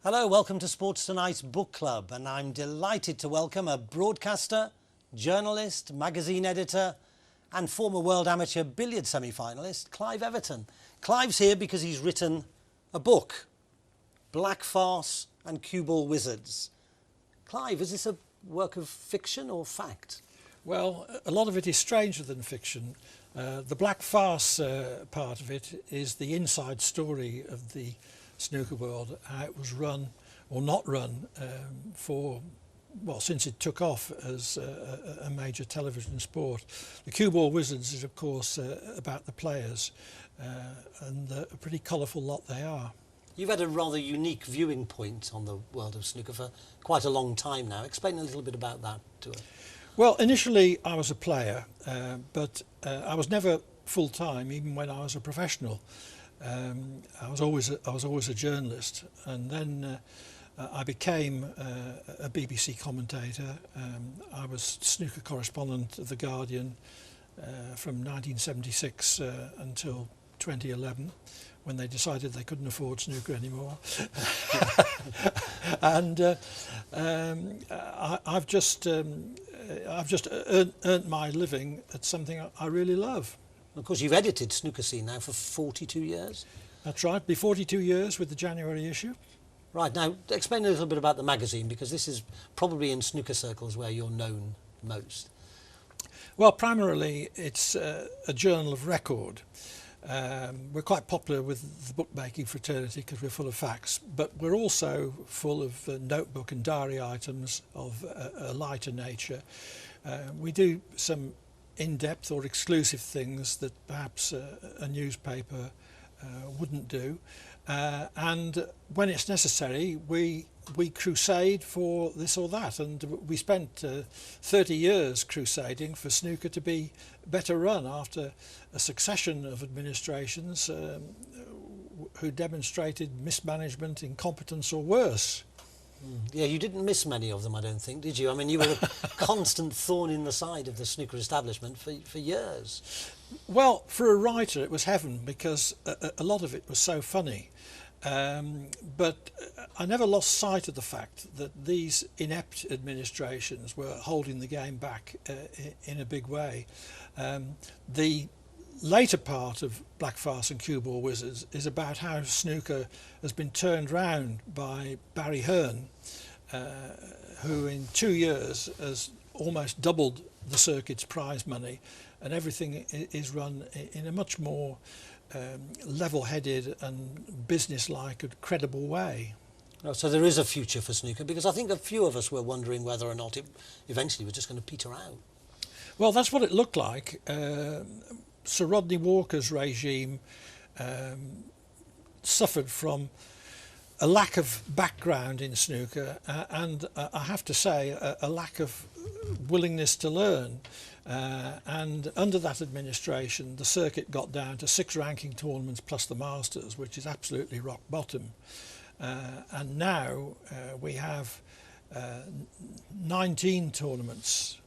Hello, welcome to Sports Tonight's Book Club, and I'm delighted to welcome a broadcaster, journalist, magazine editor and former World Amateur Billiard semi-finalist, Clive Everton. Clive's here because he's written a book, Black Farce and Cue Ball Wizards. Clive, is this a work of fiction or fact? Well, a lot of it is stranger than fiction. The Black Farce part of it is the inside story of the snooker world, how it was run or not run since it took off as a major television sport. The Cue Ball Wizards is of course about the players, and a pretty colourful lot they are. You've had a rather unique viewing point on the world of snooker for quite a long time now. Explain a little bit about that to us. Well, initially I was a player, but I was never full-time even when I was a professional. I was always a journalist, and then I became a BBC commentator. I was snooker correspondent of The Guardian from 1976 until 2011, when they decided they couldn't afford snooker anymore. And I've just earned my living at something I really love. Of course, you've edited Snooker Scene now for 42 years. That's right, be 42 years with the January issue. Right, now explain a little bit about the magazine, because this is probably in snooker circles where you're known most. Well, primarily it's a journal of record. We're quite popular with the bookmaking fraternity because we're full of facts, but we're also full of notebook and diary items of a lighter nature. We do some in-depth or exclusive things that perhaps a newspaper wouldn't do, and when it's necessary we crusade for this or that, and we spent 30 years crusading for snooker to be better run after a succession of administrations who demonstrated mismanagement, incompetence or worse. Yeah, you didn't miss many of them, I don't think, did you? I mean, you were a constant thorn in the side of the snooker establishment for years. Well, for a writer it was heaven, because a lot of it was so funny. But I never lost sight of the fact that these inept administrations were holding the game back in a big way. The later part of Black Farce and Cue Ball Wizards is about how snooker has been turned round by Barry Hearn, who in 2 years has almost doubled the circuit's prize money, and everything is run in a much more level-headed and business-like and credible way. Oh, so there is a future for snooker, because I think a few of us were wondering whether or not it eventually was just going to peter out. Well, that's what it looked like. Sir Rodney Walker's regime suffered from a lack of background in snooker, and I have to say a lack of willingness to learn. And under that administration the circuit got down to 6 ranking tournaments plus the Masters, which is absolutely rock bottom. And now we have 19 tournaments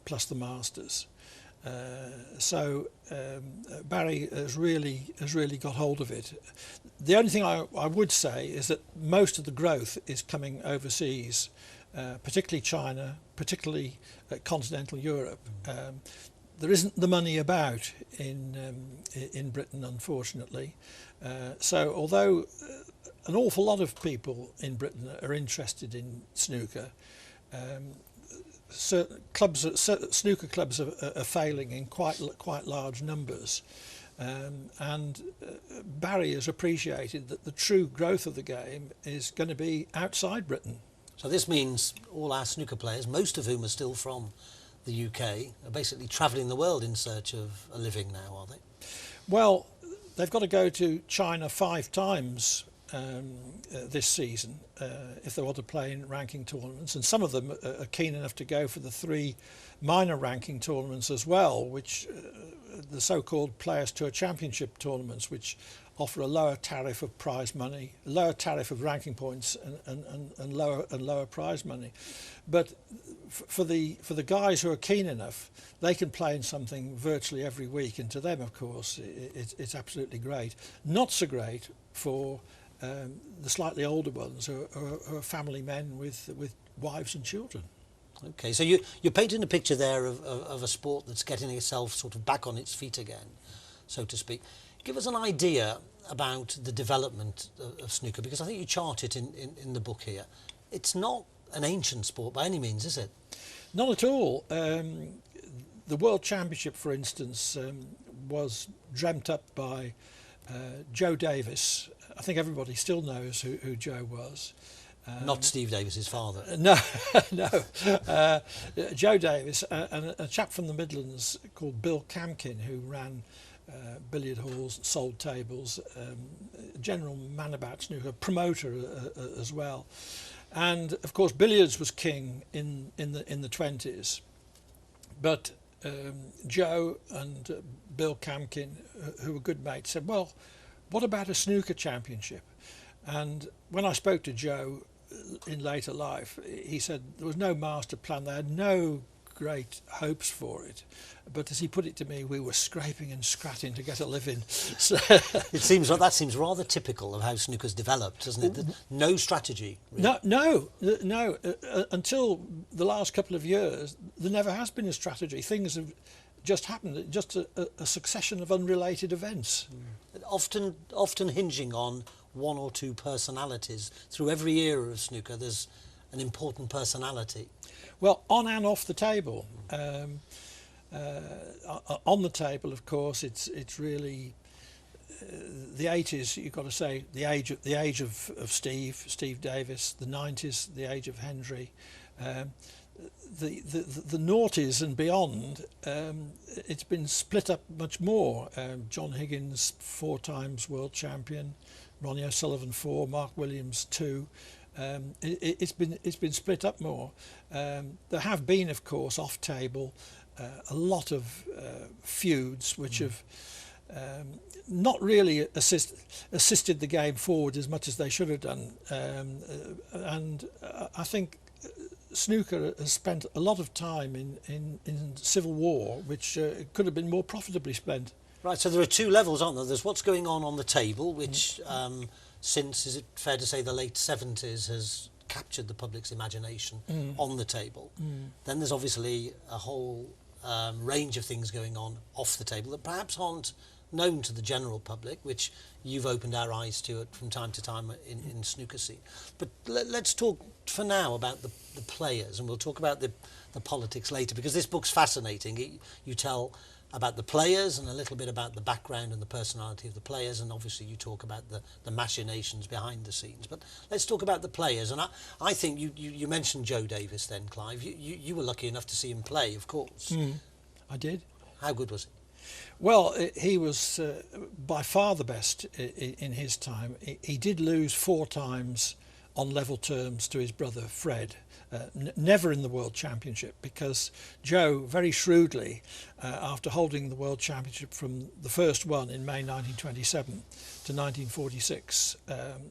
plus the Masters. So Barry has really got hold of it. The only thing I would say is that most of the growth is coming overseas, particularly China, particularly continental Europe. There isn't the money about in Britain, unfortunately. So although an awful lot of people in Britain are interested in snooker, snooker clubs are failing in quite large numbers, and Barry has appreciated that the true growth of the game is going to be outside Britain. So this means all our snooker players, most of whom are still from the UK, are basically travelling the world in search of a living now, are they? Well, they've got to go to China 5 times this season if they want to play in ranking tournaments, and some of them are keen enough to go for the 3 minor ranking tournaments as well, which the so-called Players Tour Championship tournaments, which offer a lower tariff of prize money, lower tariff of ranking points, and lower prize money. But for the guys who are keen enough, they can play in something virtually every week, and to them, of course, it's absolutely great. Not so great for the slightly older ones are family men with wives and children. Okay, so you're painting a picture there of a sport that's getting itself sort of back on its feet again, so to speak. Give us an idea about the development of snooker, because I think you chart it in the book here. It's not an ancient sport by any means, is it? Not at all. The World Championship, for instance, was dreamt up by Joe Davis. I think everybody still knows who Joe was. Not Steve Davis's father. No, no. Joe Davis and a chap from the Midlands called Bill Camkin, who ran billiard halls, sold tables, general man about snooker, promoter as well. And of course, billiards was king in the 20s. But Joe and Bill Camkin, who were good mates, said, "Well, what about a snooker championship?" And when I spoke to Joe in later life, he said there was no master plan. They had no great hopes for it, but as he put it to me, we were scraping and scratting to get a living. So It seems like that seems rather typical of how snooker's developed, doesn't it? No strategy. Really. No. Until the last couple of years, there never has been a strategy. Things have just happened, just a succession of unrelated events. Often hinging on one or two personalities. Through every era of snooker, there's an important personality. Well, on and off the table. On the table, of course, it's really the 80s. You've got to say the age of Steve Davis. The 90s, the age of Hendry. The noughties and beyond, it's been split up much more. John Higgins, 4 times world champion. Ronnie O'Sullivan 4, Mark Williams 2. It's been split up more. There have been, of course, off table a lot of feuds which have not really assisted the game forward as much as they should have done. And I think snooker has spent a lot of time in civil war, which could have been more profitably spent. Right, so there are 2 levels, aren't there? There's what's going on the table, which since, is it fair to say, the late 70s has captured the public's imagination on the table. Then there's obviously a whole range of things going on off the table that perhaps aren't known to the general public, which you've opened our eyes to it from time to time in snooker scene. But let's talk for now about the players, and we'll talk about the politics later, because this book's fascinating. You tell about the players and a little bit about the background and the personality of the players, and obviously you talk about the machinations behind the scenes. But let's talk about the players, and I think you mentioned Joe Davis then, Clive. You were lucky enough to see him play, of course. I did. How good was he? Well, he was by far the best in his time. He did lose 4 times on level terms to his brother Fred. Never in the World Championship, because Joe very shrewdly, after holding the World Championship from the first one in May 1927 to 1946,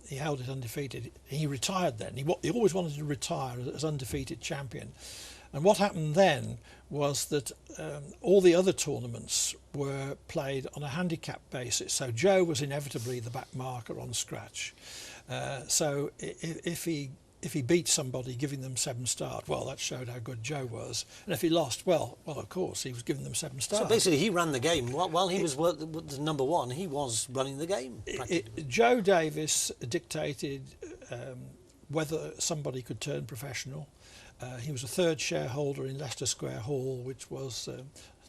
he held it undefeated. He retired then. He always wanted to retire as undefeated champion. And what happened then was that all the other tournaments were played on a handicap basis. So Joe was inevitably the back marker on scratch. So if he beat somebody, giving them 7 stars, well, that showed how good Joe was. And if he lost, well, of course, he was giving them 7 stars. So basically, he ran the game. While he was the number one, he was running the game, practically. Joe Davis dictated whether somebody could turn professional. He was a 3rd shareholder in Leicester Square Hall, which was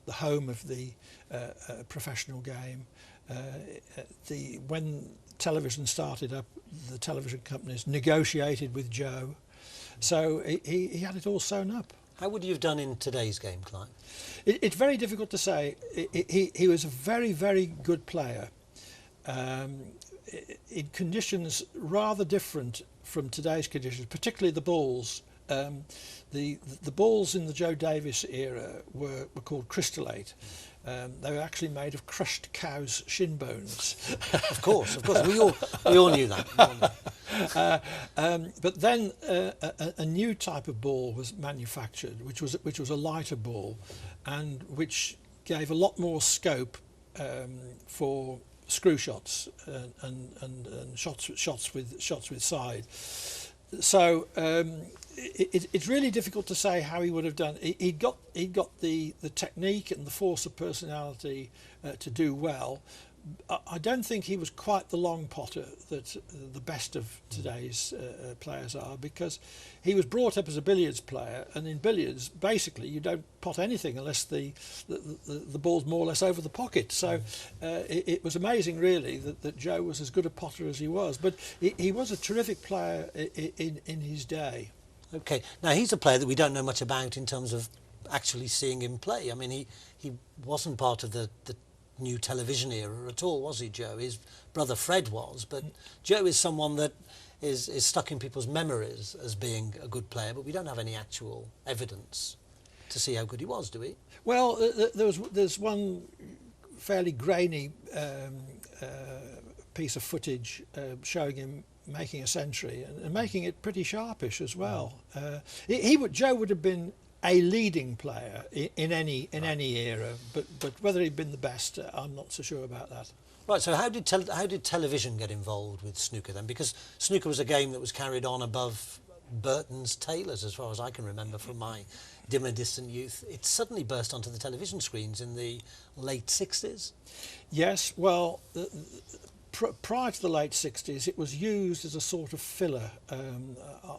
the home of the professional game. When television started up, the television companies negotiated with Joe, so he had it all sewn up. How would you have done in today's game, Clive? It's very difficult to say. He was a very, very good player in conditions rather different from today's conditions, particularly the balls. The balls in the Joe Davis era were called crystallate. They were actually made of crushed cows' shin bones. Of course, we all knew that. But then a new type of ball was manufactured, which was a lighter ball, and which gave a lot more scope for screw shots and shots with side. So it's really difficult to say how he would have done. He'd got the technique and the force of personality to do well. I don't think he was quite the long potter that the best of today's players are, because he was brought up as a billiards player, and in billiards basically you don't pot anything unless the ball's more or less over the pocket. So it was amazing really that Joe was as good a potter as he was, but he was a terrific player in his day. Okay, now he's a player that we don't know much about in terms of actually seeing him play. I mean, he wasn't part of the new television era at all, was he, Joe? His brother Fred was, but Joe is someone that is stuck in people's memories as being a good player, but we don't have any actual evidence to see how good he was, do we? Well, there's one fairly grainy piece of footage showing him making a century and making it pretty sharpish as well. Joe would have been a leading player in any era, but whether he'd been the best, I'm not so sure about that. Right. So how did television get involved with snooker then? Because snooker was a game that was carried on above Burton's tailors, as far as I can remember from my dim and distant youth. It suddenly burst onto the television screens in the late 60s. Yes. Well, prior to the late 60s, it was used as a sort of filler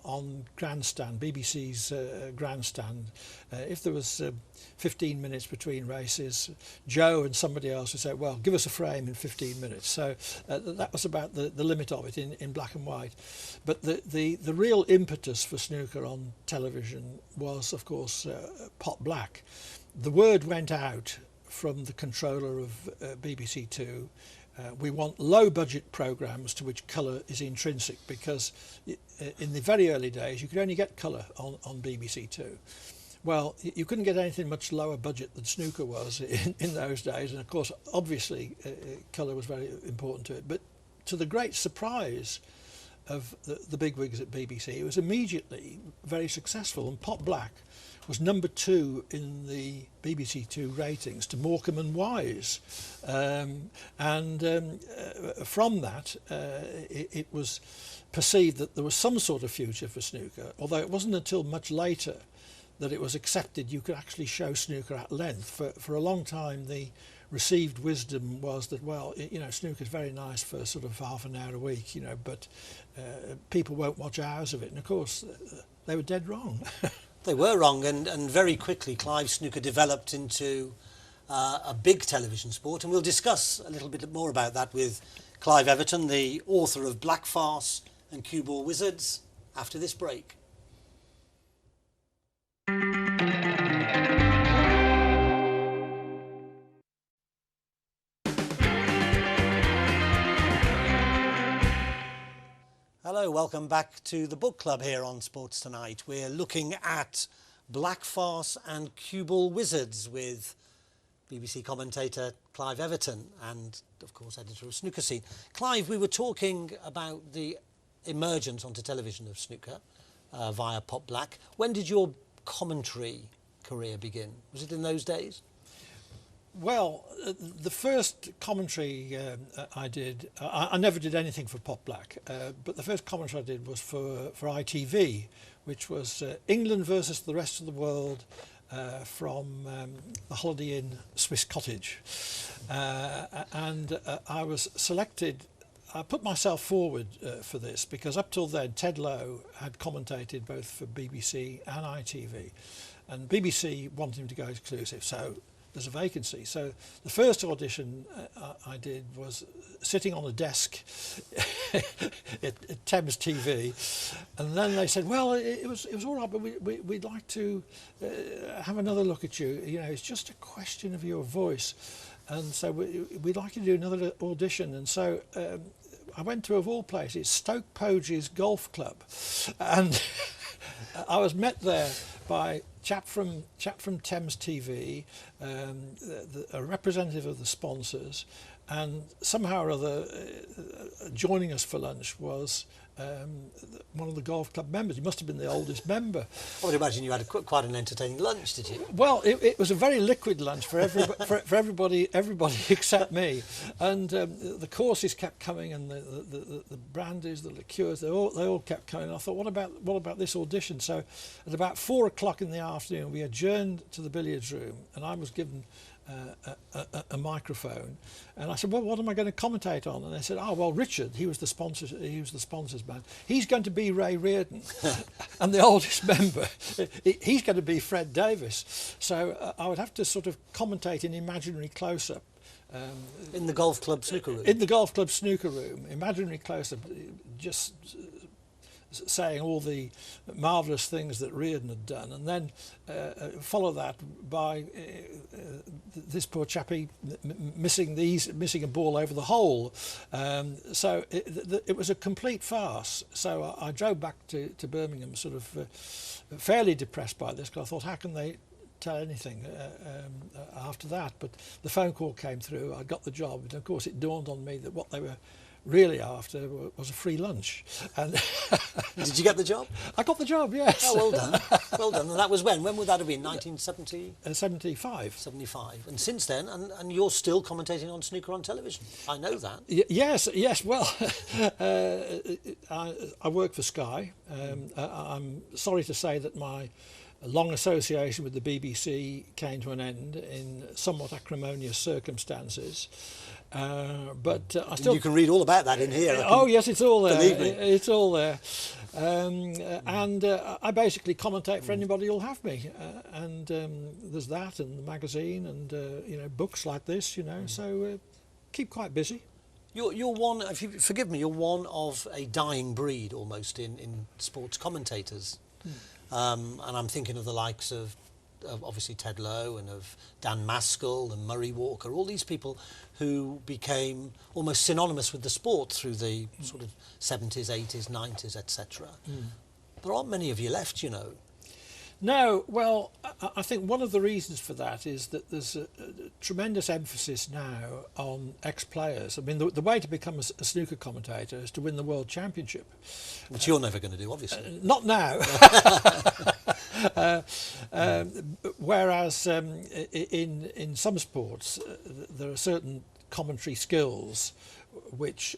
on Grandstand, BBC's Grandstand. If there was 15 minutes between races, Joe and somebody else would say, well, give us a frame in 15 minutes. So that was about the limit of it in black and white. But the real impetus for snooker on television was, of course, Pot Black. The word went out from the controller of BBC Two. We want low budget programmes to which colour is intrinsic, because in the very early days you could only get colour on BBC Two. Well, you couldn't get anything much lower budget than snooker was in those days, and of course obviously colour was very important to it. But to the great surprise of the bigwigs at BBC, it was immediately very successful, and Pot Black was number 2 in the BBC Two ratings to Morecambe and Wise, from that it was perceived that there was some sort of future for snooker, although it wasn't until much later that it was accepted you could actually show snooker at length. For a long time the received wisdom was that, well, snooker's very nice for sort of half an hour a week, but people won't watch hours of it, and of course they were dead wrong. They were wrong, and very quickly Clive snooker developed into a big television sport, and we'll discuss a little bit more about that with Clive Everton, the author of Black Farce and Cue Ball Wizards, after this break. Hello, welcome back to the book club here on Sports Tonight. We're looking at Black Farce and Cue Ball Wizards with BBC commentator Clive Everton and, of course, editor of Snooker Scene. Clive, we were talking about the emergence onto television of snooker via Pot Black. When did your commentary career begin? Was it in those days? Well, the first commentary I did, I never did anything for Pot Black, but the first commentary I did was for ITV, which was England versus the rest of the world from the Holiday Inn Swiss Cottage. And I was selected, I put myself forward for this because up till then Ted Lowe had commentated both for BBC and ITV, and BBC wanted him to go exclusive, so there's a vacancy. So the first audition I did was sitting on a desk at Thames TV, and then they said, well, it was all right, but we'd like to have another look at you. It's just a question of your voice, and so we'd like you to do another audition. And so I went to, of all places, Stoke Poges Golf Club, and I was met there by chap from Thames TV, a representative of the sponsors, and somehow or other, joining us for lunch was one of the golf club members. He must have been the oldest member. I would imagine you had quite an entertaining lunch, did you? Well, it was a very liquid lunch for everybody except me, and the courses kept coming, and the brandies, the liqueurs, they all kept coming. And I thought, what about this audition? So, at about 4 o'clock in the afternoon, we adjourned to the billiards room, and I was given a microphone, and I said, well, what am I going to commentate on? And they said, oh, well, Richard, he was the sponsors man, he's going to be Ray Reardon. And the oldest member, he's going to be Fred Davis. So I would have to sort of commentate in imaginary close-up. In the golf club snooker room? In the golf club snooker room, imaginary close-up, just saying all the marvellous things that Reardon had done, and then follow that by this poor chappie missing a ball over the hole. So it was a complete farce. So I drove back to Birmingham sort of fairly depressed by this, because I thought, how can they tell anything after that? But the phone call came through, I got the job, and of course it dawned on me that what they were really after was a free lunch. And did you get the job? I got the job, yes. Oh, well done. Well done. And that was when? When would that have been? 1970? 75. 75. And since then, and you're still commentating on snooker on television. I know that. Yes. Well, I work for Sky. I'm sorry to say that my long association with the BBC came to an end in somewhat acrimonious circumstances. But I still. You can read all about that in here. Oh yes, it's all there. Believe me. It's all there. And I basically commentate for anybody who'll have me. And there's that, and the magazine, and books like this. So keep quite busy. You're one. If you forgive me, you're one of a dying breed almost in sports commentators. And I'm thinking of the likes of obviously Ted Lowe and of Dan Maskell and Murray Walker, all these people who became almost synonymous with the sport through the sort of 70s, 80s, 90s, etc. There aren't many of you left, you know. No, well, I think one of the reasons for that is that there's a tremendous emphasis now on ex-players. I mean, the way to become a snooker commentator is to win the World Championship. Which you're never going to do, obviously. Not now. Whereas in some sports, there are certain commentary skills which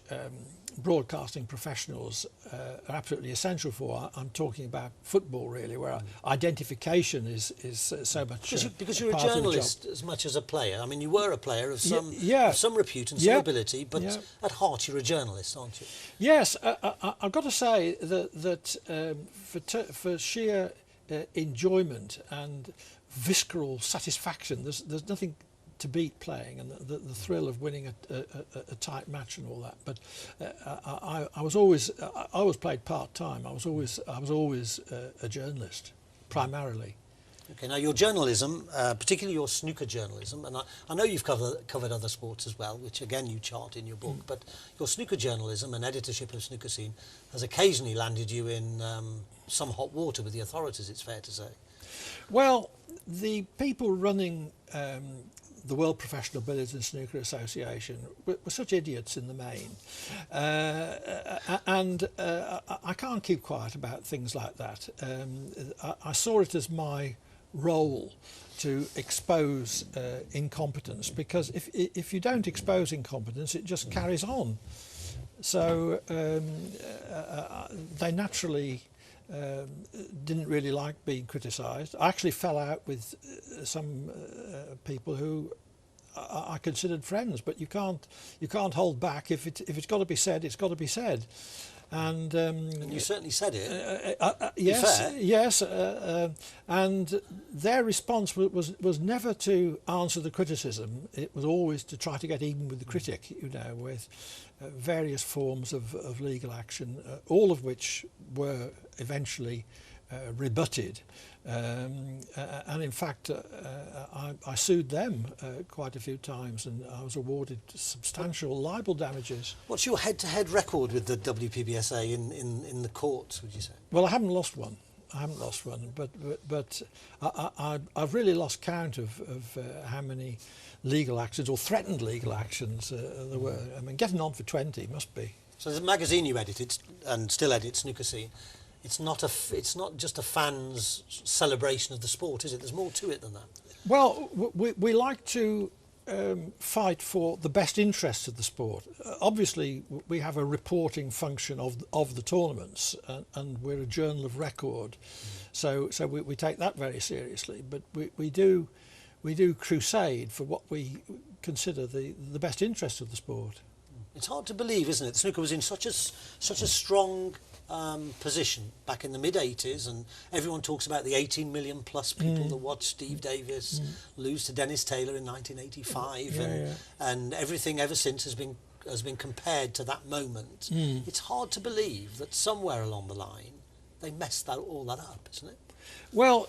broadcasting professionals are absolutely essential for. I'm talking about football, really, where identification is so much because you're a journalist as much as a player. I mean, you were a player of some repute and some ability, but at heart you're a journalist, aren't you? Yes, I've got to say that for sheer enjoyment and visceral satisfaction, there's nothing to beat playing, and the thrill of winning a tight match and all that. But I always played part time. I was always a journalist primarily. Okay, now your journalism, particularly your snooker journalism, and I know you've covered other sports as well, which again you chart in your book, but your snooker journalism and editorship of Snooker Scene has occasionally landed you in some hot water with the authorities, it's fair to say. Well, the people running the World Professional Billiards and Snooker Association were such idiots in the main, and I can't keep quiet about things like that. I saw it as my role to expose incompetence, because if you don't expose incompetence, it just carries on. So they naturally didn't really like being criticised. I actually fell out with some people who I considered friends, but you can't hold back. If it's got to be said, it's got to be said. And you certainly said it. Yes. And their response was never to answer the criticism. It was always to try to get even with the critic, with various forms of legal action, all of which were eventually rebutted. And in fact, I sued them quite a few times, and I was awarded substantial libel damages. What's your head-to-head record with the WPBSA in the courts, would you say? Well, I haven't lost one. lost one, but I've really lost count of how many legal actions or threatened legal actions there were. I mean, getting on for 20 must be. So the magazine you edited and still edit, Snooker Scene, it's not just a fan's celebration of the sport, is it? There's more to it than that. Well, we like to fight for the best interests of the sport. Obviously, we have a reporting function of the tournaments, and we're a journal of record, so we take that very seriously. But we do crusade for what we consider the best interests of the sport. It's hard to believe, isn't it? Snooker was in such a strong position back in the mid-80s, and everyone talks about the 18 million plus people that watched Steve Davis lose to Dennis Taylor in 1985, and everything ever since has been compared to that moment. It's hard to believe that somewhere along the line they messed all that up, isn't it? Well,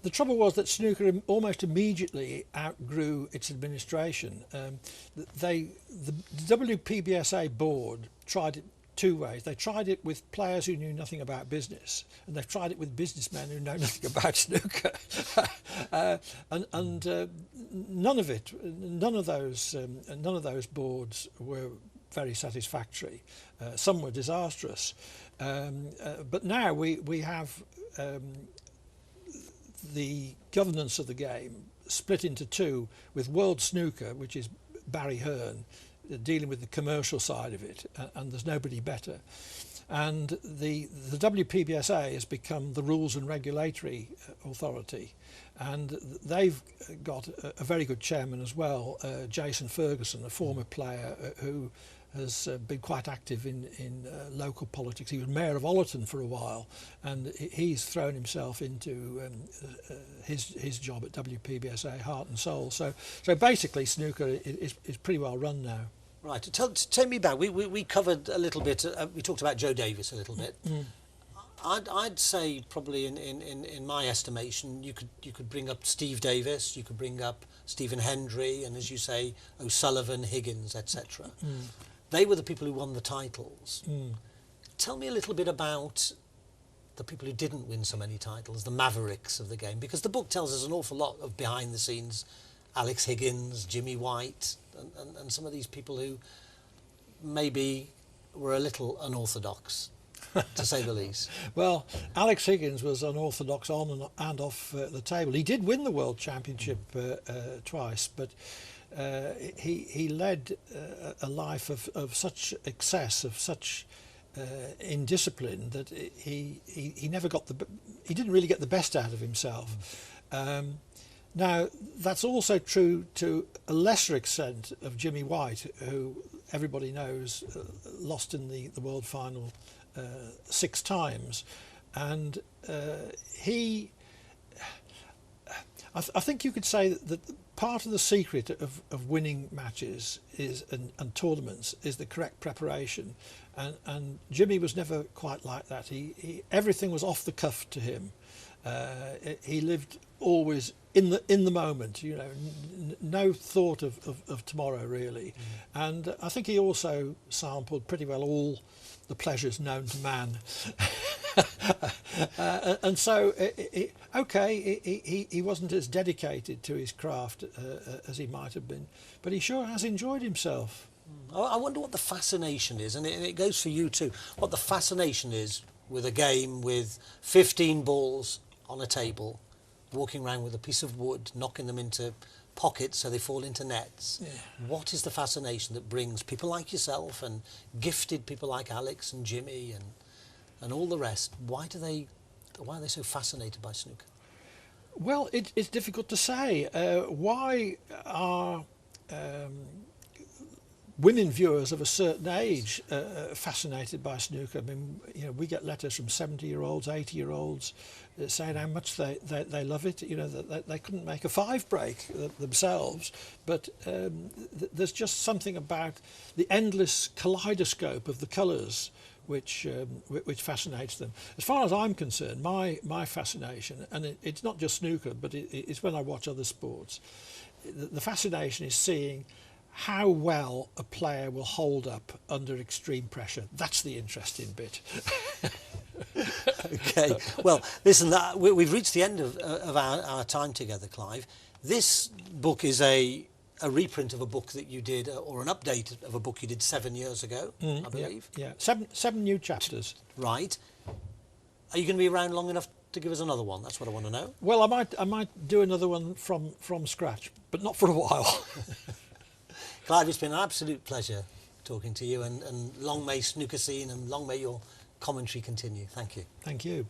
the trouble was that snooker almost immediately outgrew its administration. The WPBSA board tried it two ways. They tried it with players who knew nothing about business, and they've tried it with businessmen who know nothing about snooker. None of those boards were very satisfactory. Some were disastrous. But now we have the governance of the game split into two, with World Snooker, which is Barry Hearn, dealing with the commercial side of it, and there's nobody better. And the WPBSA has become the rules and regulatory authority, and they've got a very good chairman as well, Jason Ferguson, a former player who has been quite active in local politics. He was mayor of Ollerton for a while, and he's thrown himself into his job at WPBSA, heart and soul. So basically, snooker is pretty well run now. Right. Take me back. We covered a little bit. We talked about Joe Davis a little bit. I'd say probably in my estimation, you could bring up Steve Davis, you could bring up Stephen Hendry, and as you say, O'Sullivan, Higgins, etc. They were the people who won the titles. Tell me a little bit about the people who didn't win so many titles, the mavericks of the game, because the book tells us an awful lot of behind the scenes, Alex Higgins, Jimmy White, and some of these people who maybe were a little unorthodox, to say the least. Well, Alex Higgins was unorthodox on and off the table. He did win the World Championship twice, but he led a life of such excess, of such indiscipline, that he never got he didn't really get the best out of himself. Now, that's also true to a lesser extent of Jimmy White, who everybody knows lost in the world final 6 times, and I think you could say that part of the secret of winning matches and tournaments is the correct preparation, and Jimmy was never quite like that. Everything was off the cuff to him. He lived always in the moment, you know, no thought of tomorrow really. And I think he also sampled pretty well all the pleasures known to man. And so, he wasn't as dedicated to his craft as he might have been, but he sure has enjoyed himself. I wonder what the fascination is, and it goes for you too, what the fascination is with a game with 15 balls on a table, walking around with a piece of wood, knocking them into pockets so they fall into nets. Yeah. What is the fascination that brings people like yourself and gifted people like Alex and Jimmy and all the rest? Why are they so fascinated by snooker? Well, it's difficult to say. Why are women viewers of a certain age fascinated by snooker? I mean, you know, we get letters from 70-year-olds, 80-year-olds saying how much they love it. You know, that they couldn't make a 5 break themselves, but there's just something about the endless kaleidoscope of the colours which fascinates them. As far as I'm concerned, my fascination, and it's not just snooker, but it's when I watch other sports, the fascination is seeing how well a player will hold up under extreme pressure. That's the interesting bit. Okay. Well, listen, we've reached the end of our time together, Clive. This book is a reprint of a book that you did, or an update of a book you did 7 years ago, I believe. Yeah. Seven new chapters. Right. Are you going to be around long enough to give us another one? That's what I want to know. Well, I might do another one from scratch, but not for a while. Clive, it's been an absolute pleasure talking to you, and long may snooker scene and long may your commentary continue. Thank you. Thank you.